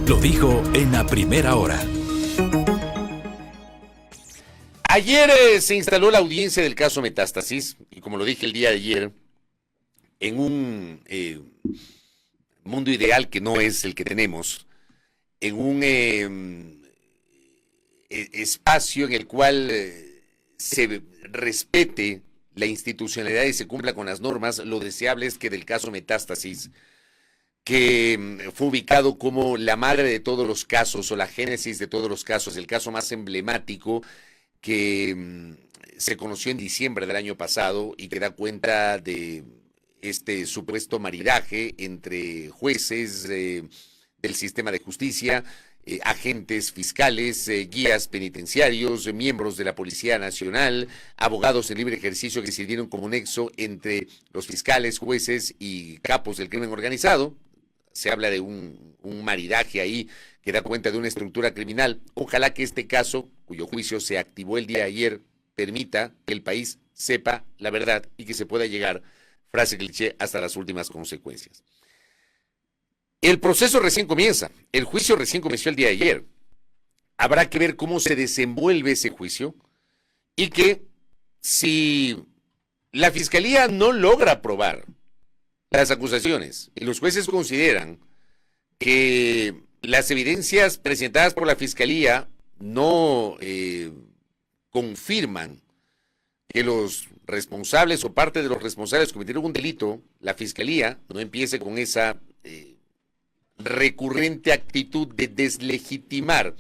Lo dijo en la primera hora. Ayer se instaló la audiencia del caso Metástasis, y como lo dije el día de ayer, en un mundo ideal que no es el que tenemos, en un espacio en el cual se respete la institucionalidad y se cumpla con las normas, lo deseable es que del caso Metástasis, que fue ubicado como la madre de todos los casos o la génesis de todos los casos, el caso más emblemático que se conoció en diciembre del año pasado y que da cuenta de este supuesto maridaje entre jueces del sistema de justicia, agentes fiscales, guías penitenciarios, miembros de la Policía Nacional, abogados en libre ejercicio que sirvieron como nexo entre los fiscales, jueces y capos del crimen organizado. Se habla de un maridaje ahí que da cuenta de una estructura criminal. Ojalá que este caso, cuyo juicio se activó el día de ayer, permita que el país sepa la verdad y que se pueda llegar, frase cliché, hasta las últimas consecuencias. El proceso recién comienza, el juicio recién comenzó el día de ayer. Habrá que ver cómo se desenvuelve ese juicio y que si la Fiscalía no logra probar las acusaciones y los jueces consideran que las evidencias presentadas por la Fiscalía no confirman que los responsables o parte de los responsables cometieron un delito, la Fiscalía no empiece con esa recurrente actitud de deslegitimar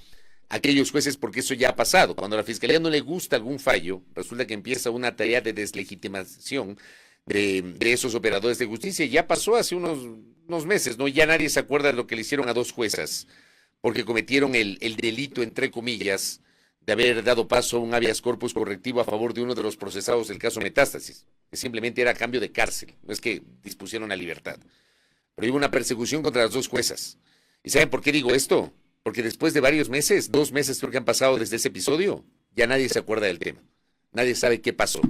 a aquellos jueces, porque eso ya ha pasado. Cuando a la Fiscalía no le gusta algún fallo, resulta que empieza una tarea de deslegitimación de esos operadores de justicia. Ya pasó hace unos meses, ¿no? Ya nadie se acuerda de lo que le hicieron a dos juezas, porque cometieron el delito, entre comillas, de haber dado paso a un habeas corpus correctivo a favor de uno de los procesados del caso Metástasis, que simplemente era cambio de cárcel, no es que dispusieron la libertad. Pero hubo una persecución contra las dos juezas. ¿Y saben por qué digo esto? Porque después de varios meses, 2 meses creo que han pasado desde ese episodio, ya nadie se acuerda del tema. Nadie sabe qué pasó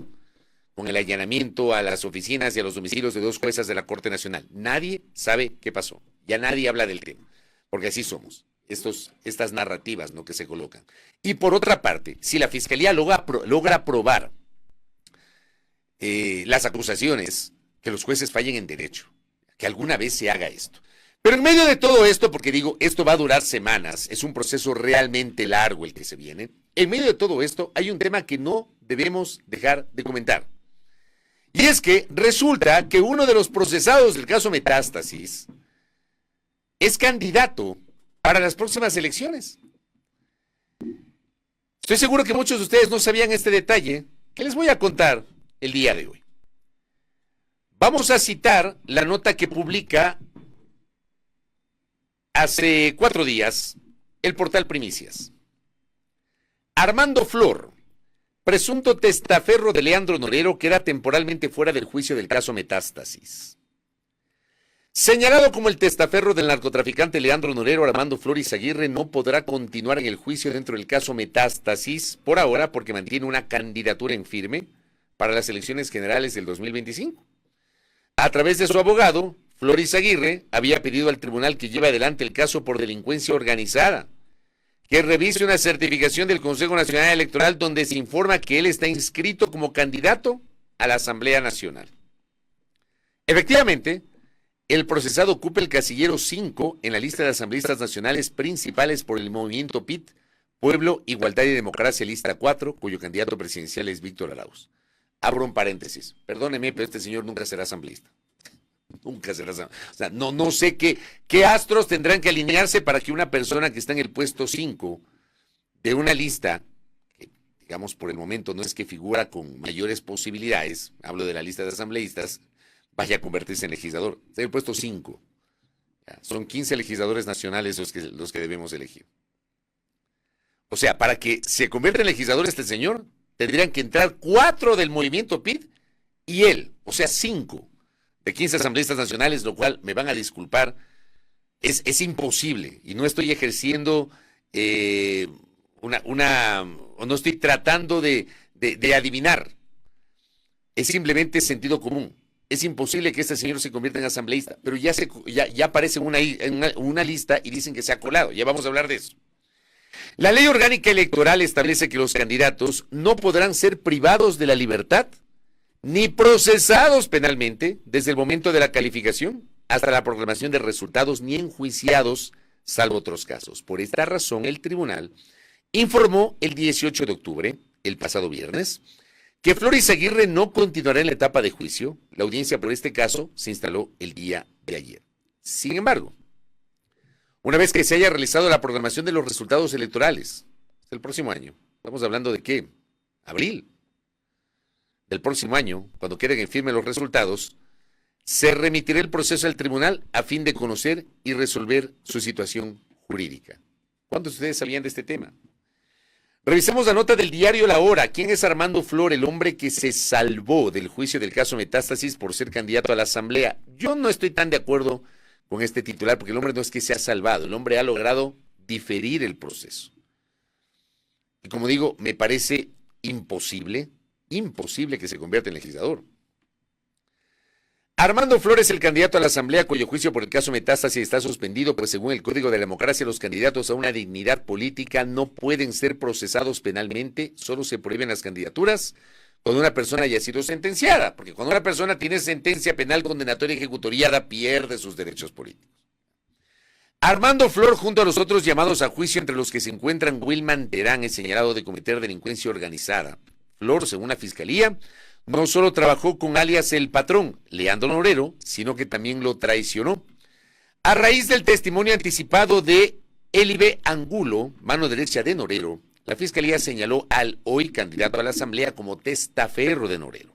con el allanamiento a las oficinas y a los domicilios de dos juezas de la Corte Nacional. Nadie sabe qué pasó. Ya nadie habla del tema, porque así somos. Estas narrativas, ¿no?, que se colocan. Y por otra parte, si la Fiscalía logra probar las acusaciones, que los jueces fallen en derecho, que alguna vez se haga esto. Pero en medio de todo esto, porque digo, esto va a durar semanas, es un proceso realmente largo el que se viene, en medio de todo esto hay un tema que no debemos dejar de comentar. Y es que resulta que uno de los procesados del caso Metástasis es candidato para las próximas elecciones. Estoy seguro que muchos de ustedes no sabían este detalle que les voy a contar el día de hoy. Vamos a citar la nota que publica hace 4 días el portal Primicias. Armando Flor, presunto testaferro de Leandro Norero, queda temporalmente fuera del juicio del caso Metástasis. Señalado como el testaferro del narcotraficante Leandro Norero, Armando Flor Izaguirre no podrá continuar en el juicio dentro del caso Metástasis por ahora, porque mantiene una candidatura en firme para las elecciones generales del 2025. A través de su abogado, Flor Izaguirre había pedido al tribunal que lleve adelante el caso por delincuencia organizada, que revise una certificación del Consejo Nacional Electoral donde se informa que él está inscrito como candidato a la Asamblea Nacional. Efectivamente, el procesado ocupa el casillero 5 en la lista de asambleístas nacionales principales por el movimiento PIT, Pueblo, Igualdad y Democracia, lista 4, cuyo candidato presidencial es Víctor Arauz. Abro un paréntesis. Perdóneme, pero este señor nunca será asambleísta. Nunca será asambleísta. O sea, no sé qué astros tendrán que alinearse para que una persona que está en el puesto 5 de una lista, que digamos por el momento no es que figura con mayores posibilidades, hablo de la lista de asambleístas, vaya a convertirse en legislador. Está en el puesto 5. Son 15 legisladores nacionales los que debemos elegir. O sea, para que se convierta en legislador este señor, tendrían que entrar 4 del movimiento PID y él, o sea, 5 de 15 asambleístas nacionales, lo cual, me van a disculpar, es imposible. Y no estoy ejerciendo o no estoy tratando de adivinar. Es simplemente sentido común. es imposible que este señor se convierta en asambleísta, pero ya aparece una lista y dicen que se ha colado. Ya vamos a hablar de eso. La ley orgánica electoral establece que los candidatos no podrán ser privados de la libertad ni procesados penalmente desde el momento de la calificación hasta la proclamación de resultados, ni enjuiciados, salvo otros casos. Por esta razón, el tribunal informó el 18 de octubre, el pasado viernes, que Flor Izaguirre no continuará en la etapa de juicio. La audiencia por este caso se instaló el día de ayer. Sin embargo, una vez que se haya realizado la programación de los resultados electorales, el próximo año, estamos hablando de ¿qué? Abril del próximo año, cuando queden en firme los resultados, se remitirá el proceso al tribunal a fin de conocer y resolver su situación jurídica. ¿Cuántos de ustedes sabían de este tema? Revisemos la nota del diario La Hora. ¿Quién es Armando Flor, el hombre que se salvó del juicio del caso Metástasis por ser candidato a la Asamblea? Yo no estoy tan de acuerdo con este titular, porque el hombre no es que se ha salvado, el hombre ha logrado diferir el proceso. Y como digo, me parece imposible que se convierta en legislador. Armando Flores, el candidato a la Asamblea, cuyo juicio por el caso Metástasis está suspendido, pues según el Código de la Democracia, los candidatos a una dignidad política no pueden ser procesados penalmente, solo se prohíben las candidaturas cuando una persona haya sido sentenciada, porque cuando una persona tiene sentencia penal condenatoria ejecutoriada, pierde sus derechos políticos. Armando Flor, junto a los otros llamados a juicio, entre los que se encuentran Wilman Terán, es señalado de cometer delincuencia organizada. Flor, según la Fiscalía, no solo trabajó con alias El Patrón, Leandro Norero, sino que también lo traicionó. A raíz del testimonio anticipado de Elibe Angulo, mano derecha de Norero, la Fiscalía señaló al hoy candidato a la Asamblea como testaferro de Norero.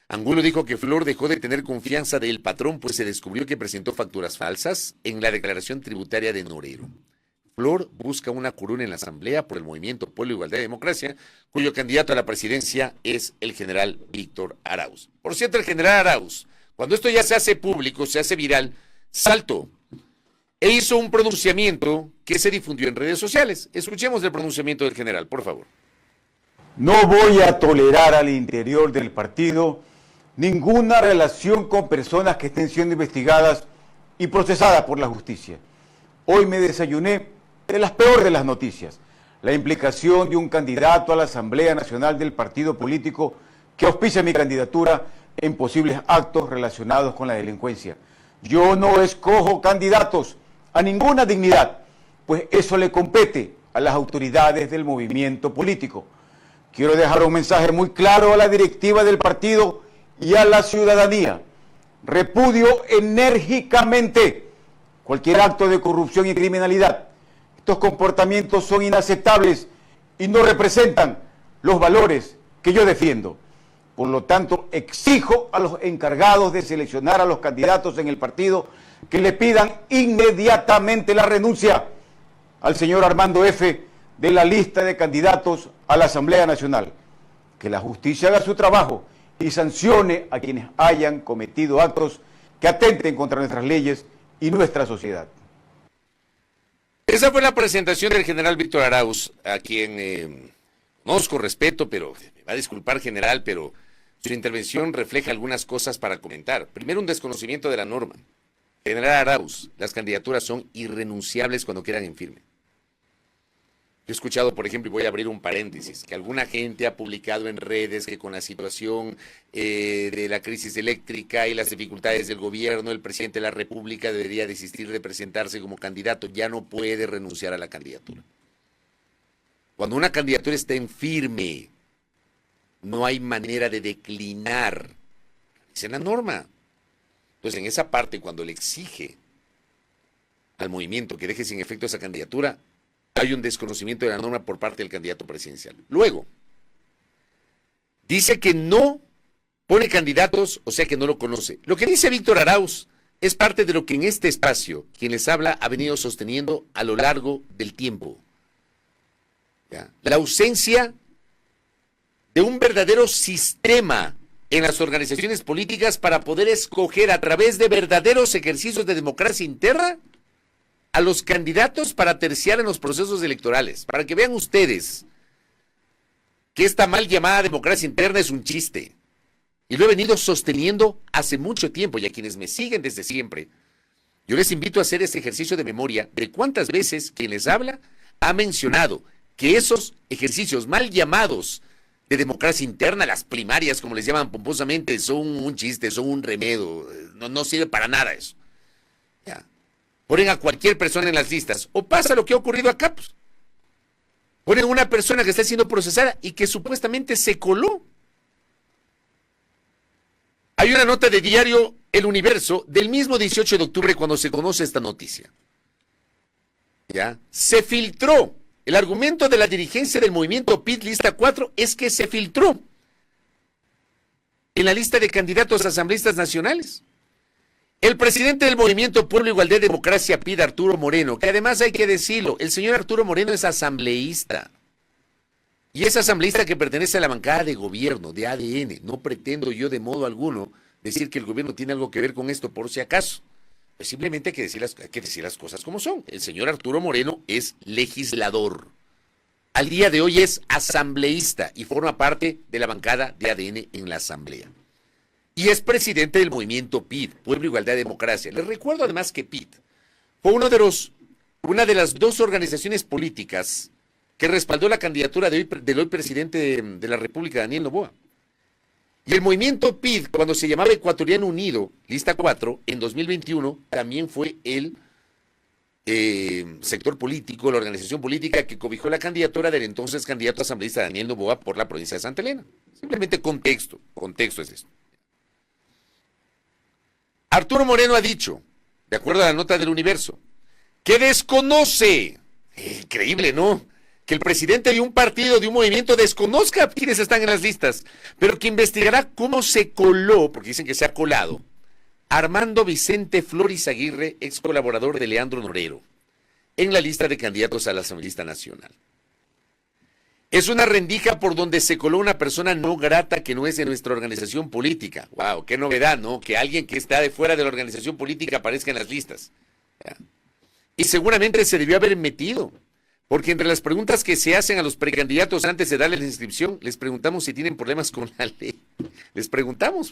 Angulo dijo que Flor dejó de tener confianza del patrón, pues se descubrió que presentó facturas falsas en la declaración tributaria de Norero. Flor busca una curul en la Asamblea por el Movimiento Pueblo, Igualdad y Democracia, cuyo candidato a la presidencia es el general Víctor Arauz. Por cierto, el general Arauz, cuando esto ya se hace público, se hace viral, saltó e hizo un pronunciamiento que se difundió en redes sociales. Escuchemos el pronunciamiento del general, por favor. No voy a tolerar al interior del partido ninguna relación con personas que estén siendo investigadas y procesadas por la justicia. Hoy me desayuné de las peores de las noticias, la implicación de un candidato a la Asamblea Nacional del partido político que auspicia mi candidatura en posibles actos relacionados con la delincuencia. Yo no escojo candidatos a ninguna dignidad, pues eso le compete a las autoridades del movimiento político. Quiero dejar un mensaje muy claro a la directiva del partido y a la ciudadanía. Repudio enérgicamente cualquier acto de corrupción y criminalidad. Estos comportamientos son inaceptables y no representan los valores que yo defiendo. Por lo tanto, exijo a los encargados de seleccionar a los candidatos en el partido que le pidan inmediatamente la renuncia al señor Armando F. de la lista de candidatos a la Asamblea Nacional. Que la justicia haga su trabajo y sancione a quienes hayan cometido actos que atenten contra nuestras leyes y nuestra sociedad. Esa fue la presentación del general Víctor Arauz, a quien conozco, respeto, pero me va a disculpar, general, pero su intervención refleja algunas cosas para comentar. Primero, un desconocimiento de la norma. General Arauz, las candidaturas son irrenunciables cuando quedan en firme. Yo he escuchado, por ejemplo, y voy a abrir un paréntesis, que alguna gente ha publicado en redes que con la situación de la crisis eléctrica y las dificultades del gobierno, el presidente de la República debería desistir de presentarse como candidato, ya no puede renunciar a la candidatura. Cuando una candidatura está en firme, no hay manera de declinar. Esa es la norma. Entonces, en esa parte, cuando le exige al movimiento que deje sin efecto esa candidatura, hay un desconocimiento de la norma por parte del candidato presidencial. Luego, dice que no pone candidatos, o sea que no lo conoce. Lo que dice Víctor Arauz es parte de lo que en este espacio, quien les habla, ha venido sosteniendo a lo largo del tiempo. ¿Ya? La ausencia de un verdadero sistema en las organizaciones políticas para poder escoger a través de verdaderos ejercicios de democracia interna a los candidatos para terciar en los procesos electorales, para que vean ustedes que esta mal llamada democracia interna es un chiste. Y lo he venido sosteniendo hace mucho tiempo, y a quienes me siguen desde siempre, yo les invito a hacer ese ejercicio de memoria de cuántas veces quien les habla ha mencionado que esos ejercicios mal llamados de democracia interna, las primarias, como les llaman pomposamente, son un chiste, son un remedio, no sirve para nada eso. Ya. Ponen a cualquier persona en las listas, o pasa lo que ha ocurrido acá, pues. Ponen a una persona que está siendo procesada y que supuestamente se coló. Hay una nota de diario El Universo del mismo 18 de octubre cuando se conoce esta noticia. ¿Ya? Se filtró. El argumento de la dirigencia del movimiento PID Lista 4 es que se filtró en la lista de candidatos a asambleístas nacionales. El presidente del movimiento Pueblo, Igualdad y Democracia PID, Arturo Moreno, que además hay que decirlo, el señor Arturo Moreno es asambleísta. Y es asambleísta que pertenece a la bancada de gobierno, de ADN. No pretendo yo de modo alguno decir que el gobierno tiene algo que ver con esto, por si acaso. Pues simplemente hay que decir las cosas como son. El señor Arturo Moreno es legislador. Al día de hoy es asambleísta y forma parte de la bancada de ADN en la asamblea. Y es presidente del movimiento PID, Pueblo, Igualdad y Democracia. Les recuerdo además que PID fue una de las dos organizaciones políticas que respaldó la candidatura del hoy presidente de la República, Daniel Noboa. Y el movimiento PID, cuando se llamaba Ecuatoriano Unido, Lista 4, en 2021, también fue el sector político, la organización política que cobijó la candidatura del entonces candidato asambleísta Daniel Noboa por la provincia de Santa Elena. Simplemente contexto es esto. Arturo Moreno ha dicho, de acuerdo a la nota del Universo, que desconoce, increíble, ¿no?, que el presidente de un partido, de un movimiento, desconozca quiénes están en las listas, pero que investigará cómo se coló, porque dicen que se ha colado, Armando Vicente Flores Aguirre, ex colaborador de Leandro Norero, en la lista de candidatos a la Asambleísta Nacional. Es una rendija por donde se coló una persona no grata que no es de nuestra organización política. ¡Wow! ¡Qué novedad!, ¿no? Que alguien que está de fuera de la organización política aparezca en las listas. ¿Ya? Y seguramente se debió haber metido. Porque entre las preguntas que se hacen a los precandidatos antes de darles la inscripción, les preguntamos si tienen problemas con la ley. Les preguntamos.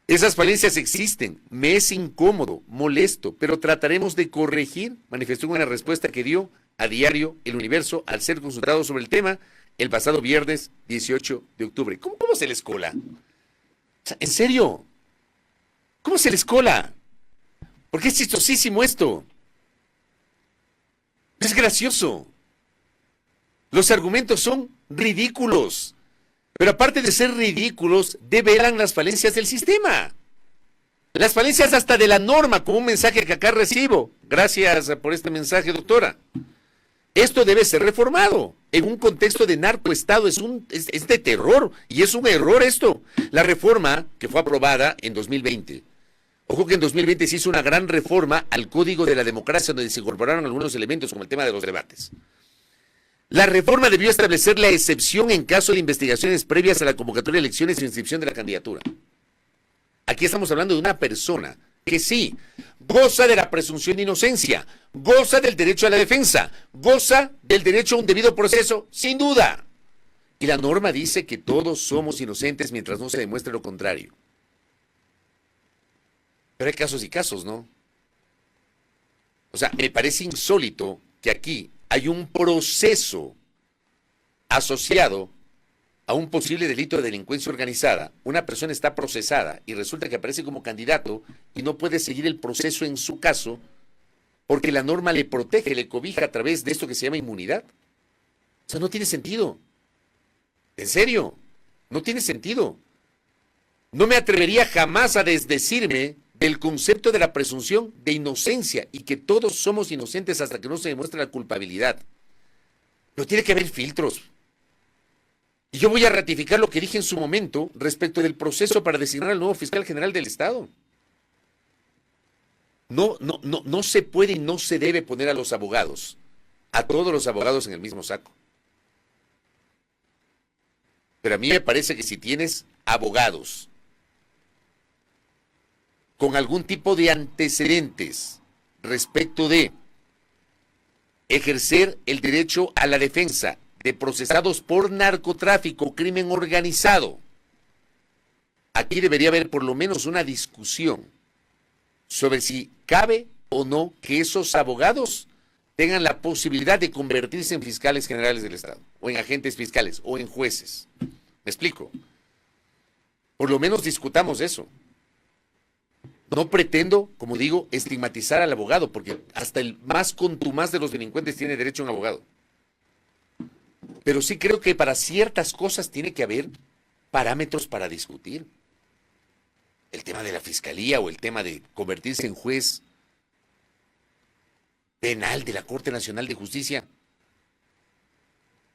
Esas falencias existen. Me es incómodo, molesto, pero trataremos de corregir, manifestó en una respuesta que dio a diario El Universo al ser consultado sobre el tema el pasado viernes 18 de octubre. ¿Cómo se les cola? O sea, ¿en serio? ¿Cómo se les cola? Porque es chistosísimo esto. Es gracioso. Los argumentos son ridículos. Pero aparte de ser ridículos, develan las falencias del sistema. Las falencias hasta de la norma, como un mensaje que acá recibo. Gracias por este mensaje, doctora. Esto debe ser reformado. En un contexto de narcoestado es de terror. Y es un error esto. La reforma que fue aprobada en 2020. Ojo que en 2020 se hizo una gran reforma al Código de la Democracia donde se incorporaron algunos elementos como el tema de los debates. La reforma debió establecer la excepción en caso de investigaciones previas a la convocatoria de elecciones e inscripción de la candidatura. Aquí estamos hablando de una persona que sí, goza de la presunción de inocencia, goza del derecho a la defensa, goza del derecho a un debido proceso, sin duda. Y la norma dice que todos somos inocentes mientras no se demuestre lo contrario. Pero hay casos y casos, ¿no? O sea, me parece insólito que aquí hay un proceso asociado a un posible delito de delincuencia organizada. Una persona está procesada y resulta que aparece como candidato y no puede seguir el proceso en su caso porque la norma le protege, le cobija a través de esto que se llama inmunidad. O sea, no tiene sentido. En serio, no tiene sentido. No me atrevería jamás a desdecirme del concepto de la presunción de inocencia y que todos somos inocentes hasta que no se demuestre la culpabilidad. Pero tiene que haber filtros. Y yo voy a ratificar lo que dije en su momento respecto del proceso para designar al nuevo fiscal general del Estado. No se puede y no se debe poner a los abogados, a todos los abogados en el mismo saco. Pero a mí me parece que si tienes abogados con algún tipo de antecedentes respecto de ejercer el derecho a la defensa de procesados por narcotráfico, crimen organizado, aquí debería haber por lo menos una discusión sobre si cabe o no que esos abogados tengan la posibilidad de convertirse en fiscales generales del Estado, o en agentes fiscales, o en jueces. ¿Me explico? Por lo menos discutamos eso. No pretendo, como digo, estigmatizar al abogado, porque hasta el más contumaz de los delincuentes tiene derecho a un abogado. Pero sí creo que para ciertas cosas tiene que haber parámetros para discutir. El tema de la fiscalía o el tema de convertirse en juez penal de la Corte Nacional de Justicia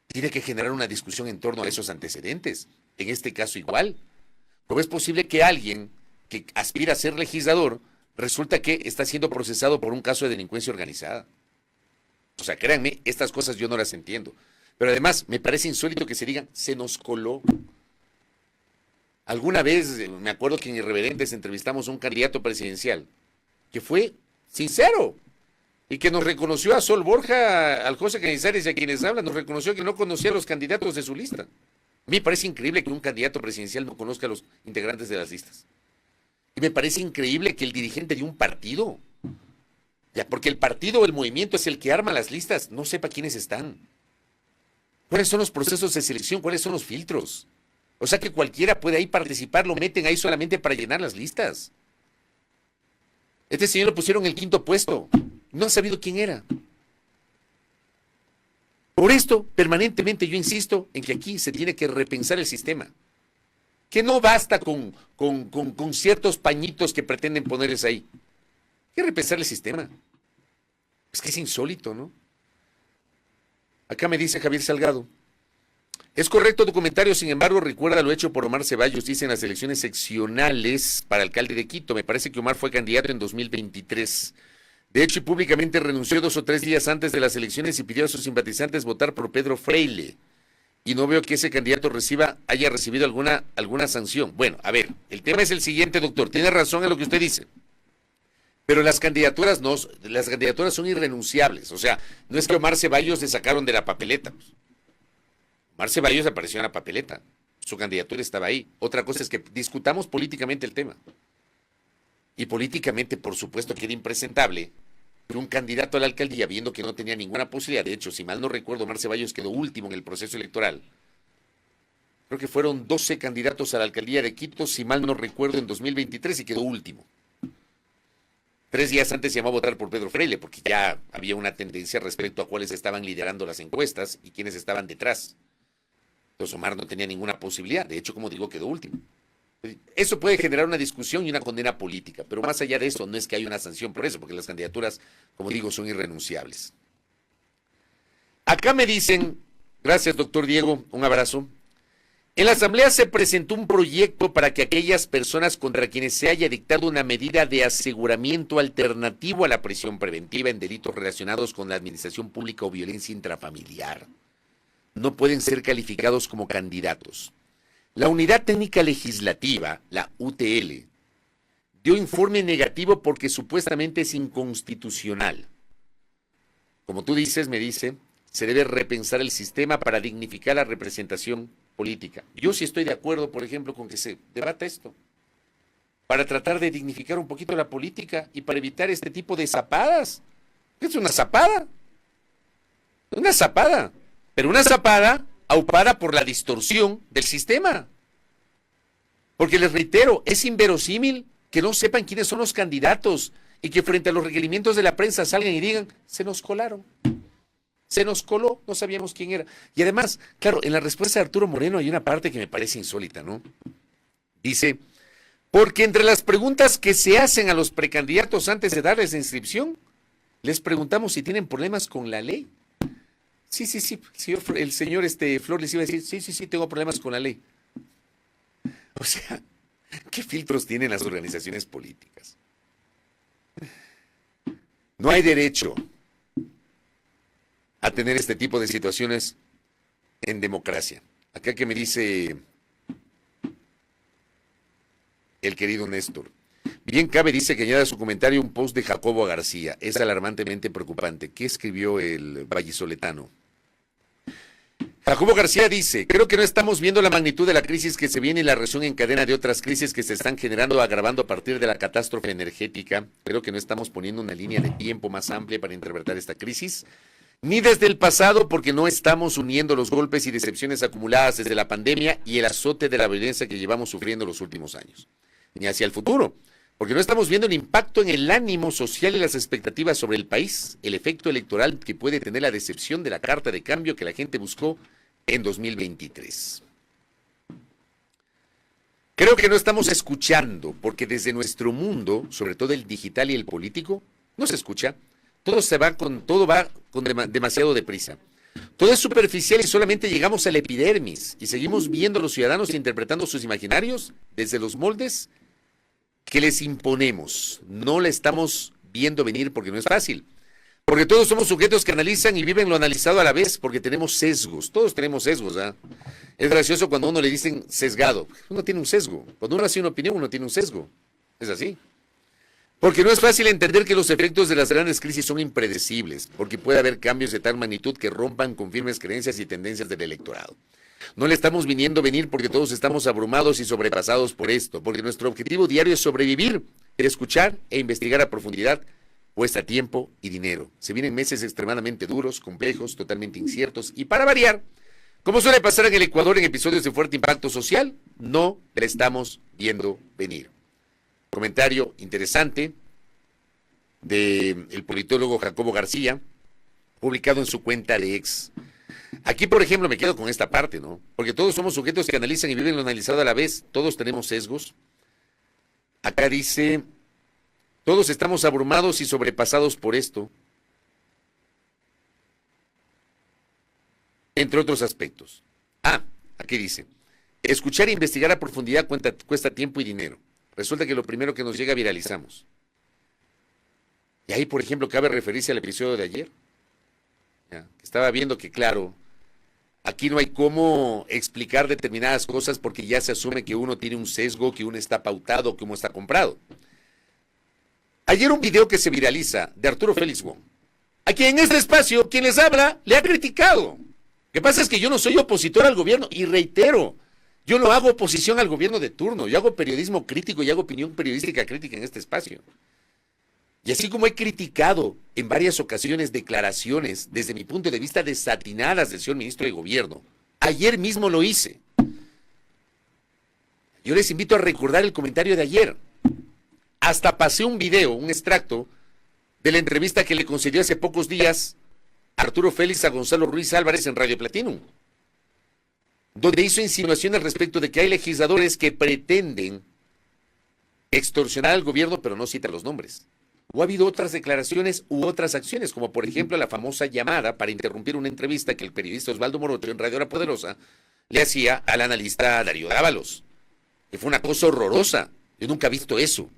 tiene que generar una discusión en torno a esos antecedentes. En este caso igual. ¿Cómo es posible que alguien que aspira a ser legislador resulta que está siendo procesado por un caso de delincuencia organizada? O sea, créanme, estas cosas yo no las entiendo. Pero además me parece insólito que se digan, se nos coló. Alguna vez, me acuerdo que en Irreverentes entrevistamos a un candidato presidencial que fue sincero y que nos reconoció a Sol Borja, al José Cañizares y a quienes hablan, nos reconoció que no conocía a los candidatos de su lista. A mí me parece increíble que un candidato presidencial no conozca a los integrantes de las listas. Y me parece increíble que el dirigente de un partido, ya porque el partido o el movimiento es el que arma las listas, no sepa quiénes están. ¿Cuáles son los procesos de selección? ¿Cuáles son los filtros? O sea que cualquiera puede ahí participar, lo meten ahí solamente para llenar las listas. Este señor lo pusieron en el 5º puesto. No han sabido quién era. Por esto, permanentemente yo insisto en que aquí se tiene que repensar el sistema. Que no basta con ciertos pañitos que pretenden ponerles ahí. Hay que repensar el sistema. Es que es insólito, ¿no? Acá me dice Javier Salgado. Es correcto tu comentario, sin embargo, recuerda lo hecho por Omar Ceballos, dice en las elecciones seccionales para alcalde de Quito. Me parece que Omar fue candidato en 2023. De hecho, y públicamente renunció 2 o 3 días antes de las elecciones y pidió a sus simpatizantes votar por Pedro Freile. Y no veo que ese candidato haya recibido alguna sanción. Bueno, a ver, el tema es el siguiente, doctor. Tiene razón en lo que usted dice. Pero las candidaturas son irrenunciables. O sea, no es que Omar Ceballos le sacaron de la papeleta. Omar Ceballos apareció en la papeleta. Su candidatura estaba ahí. Otra cosa es que discutamos políticamente el tema. Y políticamente, por supuesto, que era impresentable que un candidato a la alcaldía, viendo que no tenía ninguna posibilidad, de hecho, si mal no recuerdo, Omar Ceballos quedó último en el proceso electoral. Creo que fueron 12 candidatos a la alcaldía de Quito, si mal no recuerdo, en 2023 y quedó último. 3 días antes se llamó a votar por Pedro Freile, porque ya había una tendencia respecto a cuáles estaban liderando las encuestas y quiénes estaban detrás. Entonces Omar no tenía ninguna posibilidad, de hecho, como digo, quedó último. Eso puede generar una discusión y una condena política, pero más allá de eso, no es que haya una sanción por eso, porque las candidaturas, como digo, son irrenunciables. Acá me dicen, gracias doctor Diego, un abrazo. En la Asamblea se presentó un proyecto para que aquellas personas contra quienes se haya dictado una medida de aseguramiento alternativo a la prisión preventiva en delitos relacionados con la administración pública o violencia intrafamiliar no pueden ser calificados como candidatos. La Unidad Técnica Legislativa, la UTL, dio informe negativo porque supuestamente es inconstitucional. Como tú dices, me dice, se debe repensar el sistema para dignificar la representación política. Yo sí estoy de acuerdo, por ejemplo, con que se debata esto, para tratar de dignificar un poquito la política y para evitar este tipo de zapadas. Es una zapada. Una zapada. Pero una zapada aupada por la distorsión del sistema. Porque les reitero, es inverosímil que no sepan quiénes son los candidatos y que frente a los requerimientos de la prensa salgan y digan, se nos colaron. Se nos coló, no sabíamos quién era. Y además, claro, en la respuesta de Arturo Moreno hay una parte que me parece insólita, ¿no? Dice, porque entre las preguntas que se hacen a los precandidatos antes de darles la inscripción, les preguntamos si tienen problemas con la ley. Sí, el señor Flor les iba a decir, sí, tengo problemas con la ley. O sea, ¿qué filtros tienen las organizaciones políticas? No hay derecho a tener este tipo de situaciones en democracia. Acá que me dice el querido Néstor. Bien cabe, dice que añada a su comentario un post de Jacobo García. Es alarmantemente preocupante. ¿Qué escribió el vallisoletano? Jacobo García dice, creo que no estamos viendo la magnitud de la crisis que se viene y la reacción en cadena de otras crisis que se están generando, agravando a partir de la catástrofe energética. Creo que no estamos poniendo una línea de tiempo más amplia para interpretar esta crisis, ni desde el pasado, porque no estamos uniendo los golpes y decepciones acumuladas desde la pandemia y el azote de la violencia que llevamos sufriendo los últimos años, ni hacia el futuro, porque no estamos viendo el impacto en el ánimo social y las expectativas sobre el país, el efecto electoral que puede tener la decepción de la carta de cambio que la gente buscó en 2023. Creo que no estamos escuchando, porque desde nuestro mundo, sobre todo el digital y el político, no se escucha. Todo va con demasiado deprisa. Todo es superficial y solamente llegamos a la epidermis y seguimos viendo a los ciudadanos e interpretando sus imaginarios desde los moldes que les imponemos. No la estamos viendo venir porque no es fácil. Porque todos somos sujetos que analizan y viven lo analizado a la vez, porque tenemos sesgos. Todos tenemos sesgos, ¿ah? Es gracioso cuando a uno le dicen sesgado. Uno tiene un sesgo. Cuando uno hace una opinión, uno tiene un sesgo. Es así. Porque no es fácil entender que los efectos de las grandes crisis son impredecibles, porque puede haber cambios de tal magnitud que rompan con firmes creencias y tendencias del electorado. No le estamos viniendo venir porque todos estamos abrumados y sobrepasados por esto, porque nuestro objetivo diario es sobrevivir, escuchar e investigar a profundidad. Cuesta tiempo y dinero. Se vienen meses extremadamente duros, complejos, totalmente inciertos y, para variar, como suele pasar en el Ecuador en episodios de fuerte impacto social, no la estamos viendo venir. Comentario interesante del politólogo Jacobo García, publicado en su cuenta de X. Aquí, por ejemplo, me quedo con esta parte, ¿no? Porque todos somos sujetos que analizan y viven lo analizado a la vez. Todos tenemos sesgos. Acá dice, todos estamos abrumados y sobrepasados por esto, entre otros aspectos. Aquí dice, escuchar e investigar a profundidad cuesta tiempo y dinero. Resulta que lo primero que nos llega viralizamos. Y ahí, por ejemplo, cabe referirse al episodio de ayer. ¿Ya? Estaba viendo que, claro, aquí no hay cómo explicar determinadas cosas porque ya se asume que uno tiene un sesgo, que uno está pautado, que uno está comprado. Ayer un video que se viraliza de Arturo Félix Wong, a quien en este espacio, quien les habla, le ha criticado. Lo que pasa es que yo no soy opositor al gobierno y reitero, yo no hago oposición al gobierno de turno, yo hago periodismo crítico y hago opinión periodística crítica en este espacio. Y así como he criticado en varias ocasiones declaraciones, desde mi punto de vista, desatinadas del señor ministro de Gobierno, ayer mismo lo hice. Yo les invito a recordar el comentario de ayer. Hasta pasé un video, un extracto, de la entrevista que le concedió hace pocos días Arturo Félix a Gonzalo Ruiz Álvarez en Radio Platinum, donde hizo insinuaciones respecto de que hay legisladores que pretenden extorsionar al gobierno, pero no cita los nombres. O ha habido otras declaraciones u otras acciones, como por ejemplo la famosa llamada para interrumpir una entrevista que el periodista Osvaldo Morocho en Radio La Poderosa le hacía al analista Darío Dávalos, que fue una cosa horrorosa. Yo nunca he visto eso.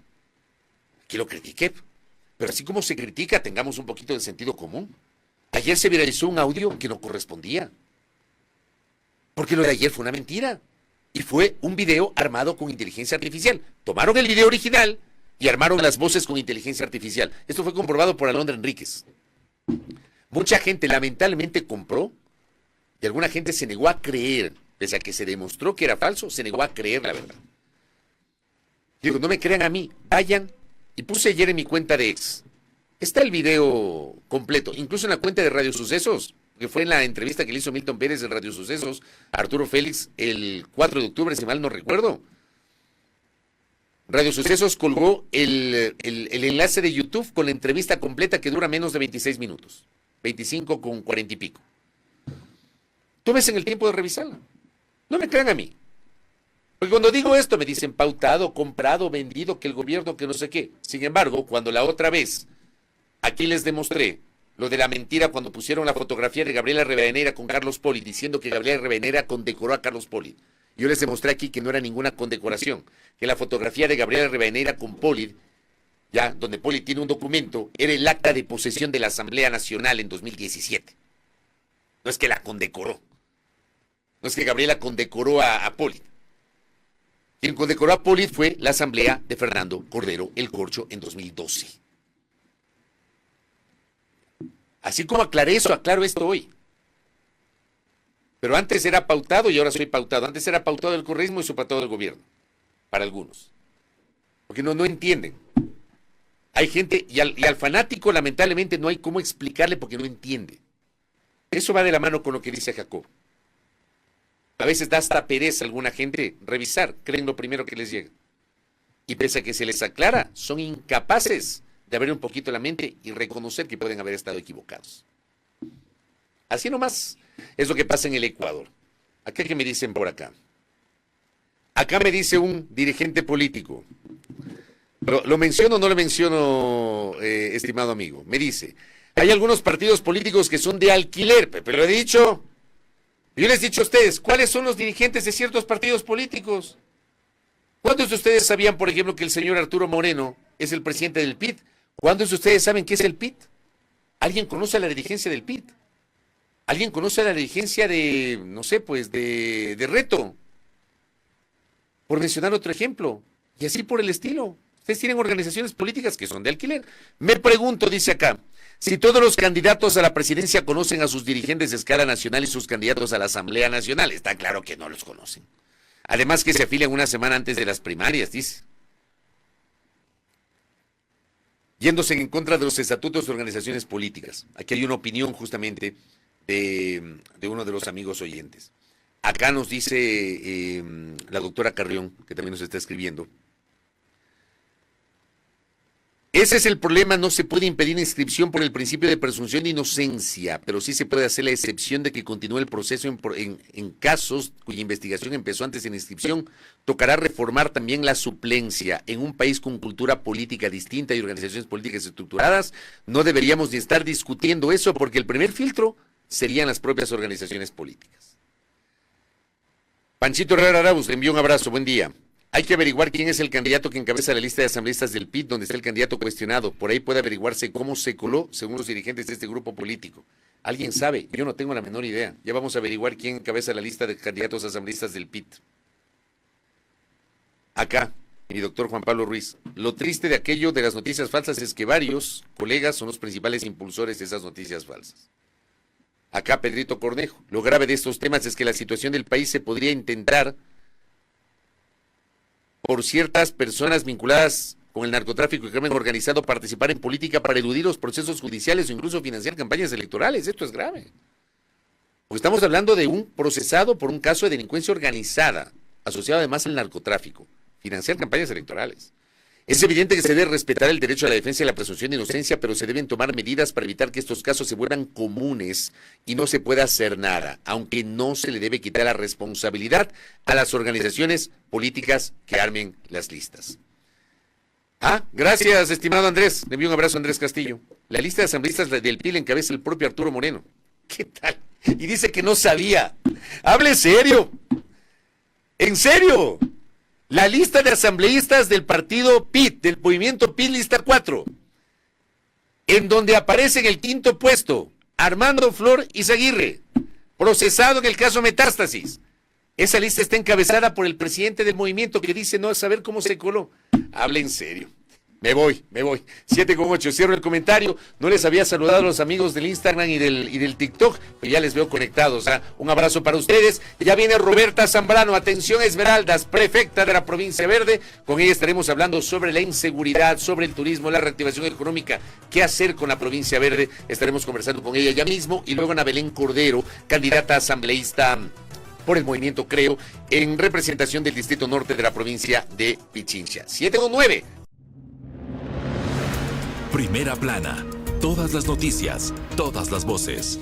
Aquí lo critiqué, pero así como se critica, tengamos un poquito de sentido común. Ayer se viralizó un audio que no correspondía, porque lo de ayer fue una mentira, y fue un video armado con inteligencia artificial. Tomaron el video original y armaron las voces con inteligencia artificial. Esto fue comprobado por Alondra Enríquez. Mucha gente lamentablemente compró, y alguna gente se negó a creer, pese a que se demostró que era falso, se negó a creer la verdad. Digo, no me crean a mí, vayan. Y puse ayer en mi cuenta de X. Está el video completo, incluso en la cuenta de Radio Sucesos, que fue en la entrevista que le hizo Milton Pérez de Radio Sucesos a Arturo Félix el 4 de octubre, si mal no recuerdo. Radio Sucesos colgó el enlace de YouTube con la entrevista completa que dura menos de 26 minutos. 25 con 40 y pico. Tómense el tiempo de revisarla. No me crean a mí. Porque cuando digo esto me dicen pautado, comprado, vendido, que el gobierno, que no sé qué. Sin embargo, cuando la otra vez aquí les demostré lo de la mentira cuando pusieron la fotografía de Gabriela Rivadeneira con Carlos Poli, diciendo que Gabriela Rivadeneira condecoró a Carlos Poli. Yo les demostré aquí que no era ninguna condecoración, que la fotografía de Gabriela Rivadeneira con Poli, ya, donde Poli tiene un documento, era el acta de posesión de la Asamblea Nacional en 2017. No es que la condecoró. No es que Gabriela condecoró a Poli. Quien condecoró a Poli fue la asamblea de Fernando Cordero El Corcho en 2012. Así como aclaré eso, aclaro esto hoy. Pero antes era pautado y ahora soy pautado. Antes era pautado el correísmo y soy pautado del gobierno. Para algunos. Porque no entienden. Hay gente, y al fanático lamentablemente no hay cómo explicarle porque no entiende. Eso va de la mano con lo que dice Jacob. A veces da hasta pereza a alguna gente revisar, creen lo primero que les llega. Y pese a que se les aclara, son incapaces de abrir un poquito la mente y reconocer que pueden haber estado equivocados. Así nomás es lo que pasa en el Ecuador. Acá que me dicen por acá. Acá me dice un dirigente político. ¿Lo menciono o no lo menciono, estimado amigo? Me dice, hay algunos partidos políticos que son de alquiler, pero he dicho, yo les he dicho a ustedes, ¿cuáles son los dirigentes de ciertos partidos políticos? ¿Cuántos de ustedes sabían, por ejemplo, que el señor Arturo Moreno es el presidente del PIT? ¿Cuántos de ustedes saben qué es el PIT? ¿Alguien conoce a la dirigencia del PIT? ¿Alguien conoce a la dirigencia de, no sé, pues, de Reto? Por mencionar otro ejemplo. Y así por el estilo. Ustedes tienen organizaciones políticas que son de alquiler. Me pregunto, dice acá, si todos los candidatos a la presidencia conocen a sus dirigentes de escala nacional y sus candidatos a la Asamblea Nacional. Está claro que no los conocen. Además que se afilian una semana antes de las primarias, dice. Yéndose en contra de los estatutos de organizaciones políticas. Aquí hay una opinión justamente de uno de los amigos oyentes. Acá nos dice la doctora Carrión, que también nos está escribiendo. Ese es el problema, no se puede impedir inscripción por el principio de presunción de inocencia, pero sí se puede hacer la excepción de que continúe el proceso en casos cuya investigación empezó antes de la inscripción. Tocará reformar también la suplencia. En un país con cultura política distinta y organizaciones políticas estructuradas, no deberíamos ni estar discutiendo eso porque el primer filtro serían las propias organizaciones políticas. Panchito Herrera Arauz, le envío un abrazo, buen día. Hay que averiguar quién es el candidato que encabeza la lista de asambleístas del PIT, donde está el candidato cuestionado. Por ahí puede averiguarse cómo se coló según los dirigentes de este grupo político. ¿Alguien sabe? Yo no tengo la menor idea. Ya vamos a averiguar quién encabeza la lista de candidatos asambleístas del PIT. Acá, mi doctor Juan Pablo Ruiz. Lo triste de aquello de las noticias falsas es que varios colegas son los principales impulsores de esas noticias falsas. Acá, Pedrito Cornejo. Lo grave de estos temas es que la situación del país se podría intentar por ciertas personas vinculadas con el narcotráfico y crimen organizado participar en política para eludir los procesos judiciales o incluso financiar campañas electorales. Esto es grave. Porque estamos hablando de un procesado por un caso de delincuencia organizada, asociado además al narcotráfico, financiar campañas electorales. Es evidente que se debe respetar el derecho a la defensa y la presunción de inocencia, pero se deben tomar medidas para evitar que estos casos se vuelvan comunes y no se pueda hacer nada, aunque no se le debe quitar la responsabilidad a las organizaciones políticas que armen las listas. Gracias, estimado Andrés. Le envío un abrazo a Andrés Castillo. La lista de asambleístas del PIL encabeza el propio Arturo Moreno. ¿Qué tal? Y dice que no sabía. ¡Hable serio! ¡En serio! La lista de asambleístas del partido PIT, del movimiento PIT, lista 4, en donde aparece en el quinto puesto Armando Flor Izaguirre, procesado en el caso Metástasis. Esa lista está encabezada por el presidente del movimiento que dice no saber cómo se coló. Habla en serio. Me voy. 7:08, cierro el comentario. No les había saludado a los amigos del Instagram y del TikTok, pero ya les veo conectados. Un abrazo para ustedes. Ya viene Roberta Zambrano, atención Esmeraldas, prefecta de la provincia verde. Con ella estaremos hablando sobre la inseguridad, sobre el turismo, la reactivación económica, qué hacer con la provincia verde. Estaremos conversando con ella ya mismo. Y luego Ana Belén Cordero, candidata asambleísta por el movimiento Creo, en representación del Distrito Norte de la provincia de Pichincha. 7:09. Primera plana. Todas las noticias, todas las voces.